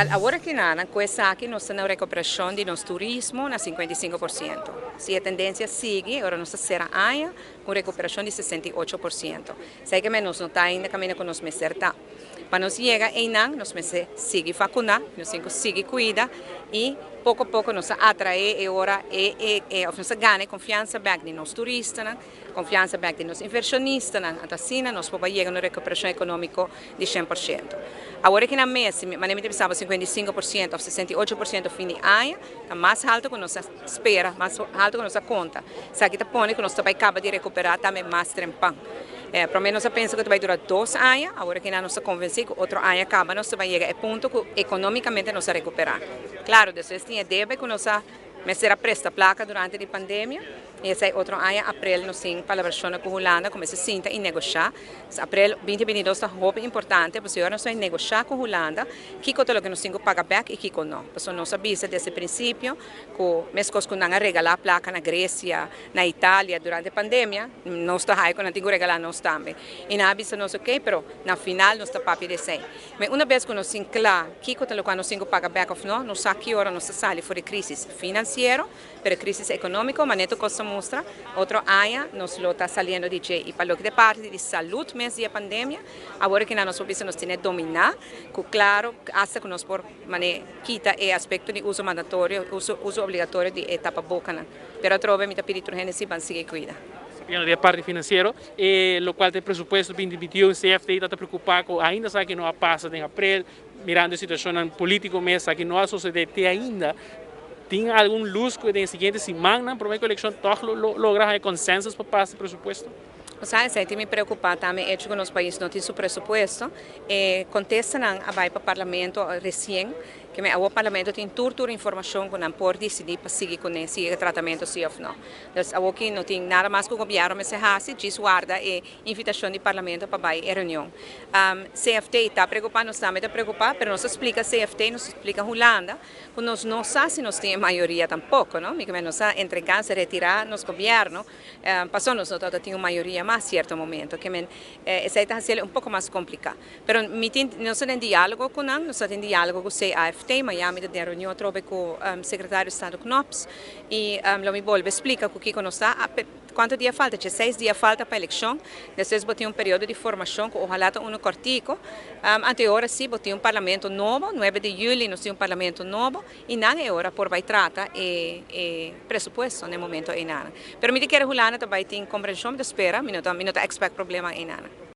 Agora que nada, questa aqui nós estamos na recuperação de nosso turismo na 55%. Se a tendência segue, agora nós será aia com recuperação de 68%. Sei que nós não está ainda caminhando com nós meserta. Para nós chegar em nan, nós segue vacinar, nós segue cuidar e pouco a pouco nós atrair e agora nós ganha confiança back de nos turistas, confiança back de nos inversionistas, assim nós podemos chegar na recuperação econômica de 100%. Agora que na mês, mas nem pensava 55% ou 68% fim de ano, está mais alto que nós espera, mais alto que nós conta. Se aqui está pondo que nós também acaba de recuperar também mais trempão. Para mim, nós pensamos que vai durar 2 anos, agora que nós convencemos que outro ano acaba, nós vai chegar ao ponto que economicamente nós recuperar. Claro, depois tinha deve que nós será presta placa durante a pandemia, e esse outro ano, abril, nós temos colaboração com a Holanda, começa a sentar e negociar. Abril 2022 é muito importante, porque agora nós vamos negociar com a Holanda, que é o que nós temos que pagar back e que não. Porque nós sabemos desse princípio, que mesmo que nós regalar placa na Grécia, na Itália, durante a pandemia, nós estamos aí, não temos que regalar nós também. E na avisa nós ok, mas na final nós estamos papi de 100. Mas uma vez que nós temos claro que é o que nós temos que pagar back ou não, nós sabemos que agora nós saímos fora de crise financeira, pero crise econômica, mas neto cosa mostra, outro ano nós está saindo de e para o que de parte de saúde mesmo da pandemia, agora que nós precisamos dominar, que claro, hasta que nós por quita o aspecto de uso mandatório, uso obrigatório de etapa boca, pero trove mi tapirito genesi van sigue cuida. Da parte financeira, lo qual tem presupuesto 2021, CFT está preocupado, ainda sabe que não passa em abril, mirando a situação política mesmo, que não há sociedade ainda. Tem algum luz que na seguinte semana, para que a eleição logra consenso para passar o presupuesto? Sabe, se me preocupa também é que nosso país não tem seu presupuesto, contesta a vai para o parlamento recém, que o parlamento tem toda a informação que não pode decidir para seguir com esse tratamento sim ou não. Então, aqui não tem nada mais que o governo me se diz guarda a invitação do parlamento para a reunião. CFT está preocupado, nós também está preocupado, mas nós explica CFT, nós explica Holanda, que nós não sabemos se nós temos maioria tampouco, não? Porque nós entregamos, retirar nosso governo, passou nós não temos maioria mais certo momento, que essa está sendo pouco mais complicado. Mas nós temos diálogo com nós, nós temos diálogo com o CAFT, Miami, da reunião trove com o secretário de Estado Knops e lo me volve explica o que nós está. Quanto dia falta? 6 dias falta para a eleição. Depois botei um período de formação, que ojalá está cortico. Anterior, sim, botei um parlamento novo. 9 de julho, nós temos um parlamento novo. E não é hora por vai tratar e pressuposto no momento. Mas me diz que a Holanda também tem compreensão de espera. Não está expect problema em nada.